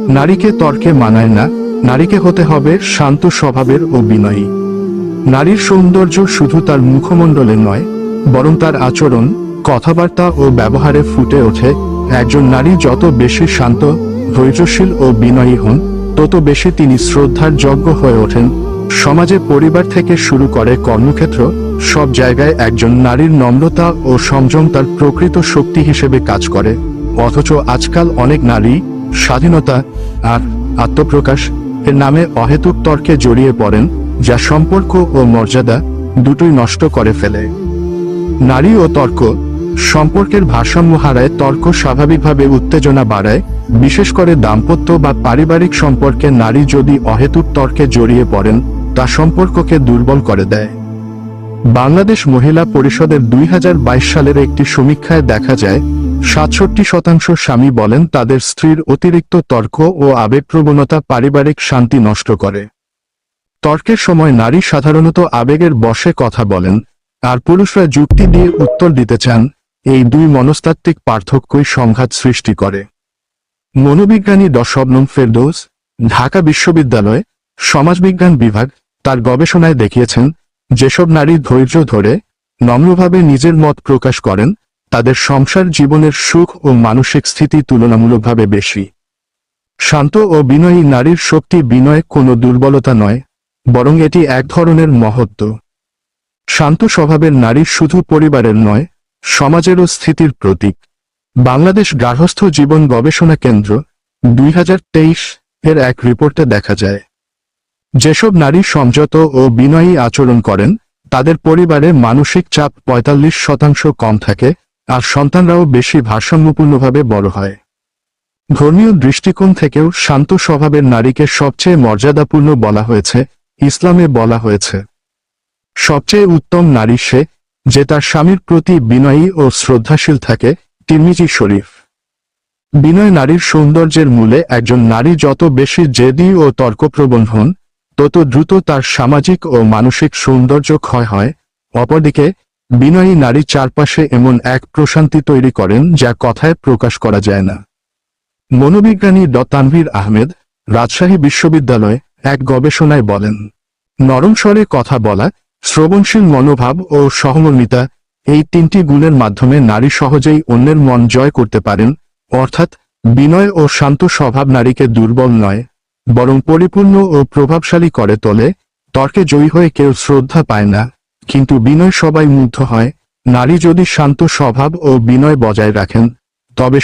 নারীকে তর্কে মানায় না, নারীকে হতে হবে শান্ত স্বভাবের ও বিনয়ী। নারীর সৌন্দর্য শুধু তার মুখমণ্ডলে নয়, বরং তার আচরণ, কথাবার্তা ও ব্যবহারে ফুটে ওঠে। একজন নারী যত বেশি শান্ত, ধৈর্যশীল ও বিনয়ী হন, তত বেশি তিনি শ্রদ্ধার যোগ্য হয়ে ওঠেন। সমাজে, পরিবার থেকে শুরু করে কর্মক্ষেত্র, সব জায়গায় একজন নারীর নম্রতা ও সংযম তার প্রকৃত শক্তি হিসেবে কাজ করে। অথচ আজকাল অনেক নারী স্বাধীনতা আর আত্মপ্রকাশ এর নামে অহেতুক তর্কে জড়িয়ে পড়েন, যা সম্পর্ক ও মর্যাদা দুটোই নষ্ট করে ফেলে। নারী ও তর্ক সম্পর্কের ভারসাম্য হারায়। তর্ক স্বাভাবিকভাবে উত্তেজনা বাড়ায়, বিশেষ করে দাম্পত্য বা পারিবারিক সম্পর্কে নারী যদি অহেতুক তর্কে জড়িয়ে পড়েন, তা সম্পর্ককে দুর্বল করে দেয়। বাংলাদেশ মহিলা পরিষদের 2022 সালের একটি সমীক্ষায় দেখা যায়, 67% স্বামী বলেন তাদের স্ত্রীর অতিরিক্ত তর্ক ও আবেগপ্রবণতা পারিবারিক শান্তি নষ্ট করে। তর্কের সময় নারী সাধারণত আবেগের বশে কথা বলেন, আর পুরুষরা যুক্তি দিয়ে উত্তর দিতে চান। এই দুই মনস্তাত্ত্বিক পার্থক্যই সংঘাত সৃষ্টি করে। মনোবিজ্ঞানী ড. শবনম ফেরদৌস, ঢাকা বিশ্ববিদ্যালয়, সমাজবিজ্ঞান বিভাগ, তার গবেষণায় দেখিয়েছেন, যেসব নারী ধৈর্য ধরে নম্রভাবে নিজের মত প্রকাশ করেন, তাদের সংসার জীবনের সুখ ও মানসিক স্থিতি তুলনামূলকভাবে বেশি। শান্ত ও বিনয়ী নারীর শক্তি বিনয় কোনো দুর্বলতা নয়, বরং এটি এক ধরনের মহত্ব। শান্ত স্বভাবের নারী শুধু পরিবারের নয়, সমাজেরও স্থিতির প্রতীক। বাংলাদেশ গার্হস্থ্য জীবন গবেষণা কেন্দ্র 2023 এর এক রিপোর্টে দেখা যায়, যেসব নারী সংযত ও বিনয়ী আচরণ করেন, তাদের পরিবারে মানসিক চাপ 45% কম থাকে, আর সন্তানরাও বেশি ভারসাম্যপূর্ণভাবে বড় হয়। ধর্মীয় দৃষ্টিকোণ থেকেও শান্ত স্বভাবের নারীকে সবচেয়ে মর্যাদাপূর্ণ বলা হয়েছে। ইসলামে বলা হয়েছে, সবচেয়ে উত্তম নারী সে, যে তার স্বামীর প্রতি বিনয়ী ও শ্রদ্ধাশীল থাকে। তিরমিজি শরীফ। বিনয় নারীর সৌন্দর্যের মূলে। একজন নারী যত বেশি জেদি ও তর্কপ্রবণ হন, তত দ্রুত তার সামাজিক ও মানসিক সৌন্দর্য ক্ষয় হয়। অপরদিকে, বিনয়ী নারী চারপাশে এমন এক প্রশান্তি তৈরি করেন যা কথায় প্রকাশ করা যায় না। মনোবিজ্ঞানী ড. তানভীর আহমেদ, রাজশাহী বিশ্ববিদ্যালয়, এক গবেষণায় বলেন, নরম স্বরে কথা বলা, শ্রবণশীল মনোভাব ও সহমর্মিতা, এই তিনটি গুণের মাধ্যমে নারী সহজেই অন্যের মন জয় করতে পারেন। অর্থাৎ, বিনয় ও শান্ত স্বভাব নারীকে দুর্বল নয়, বরং পরিপূর্ণ ও প্রভাবশালী করে তোলে। তর্কে জয়ী হয়ে কেউ শ্রদ্ধা পায় না, কিন্তু বিনয় সবাই মুগ্ধ হয়। নারী যদি শান্ত স্বভাব ও বিনয় বজায় রাখেন, তবে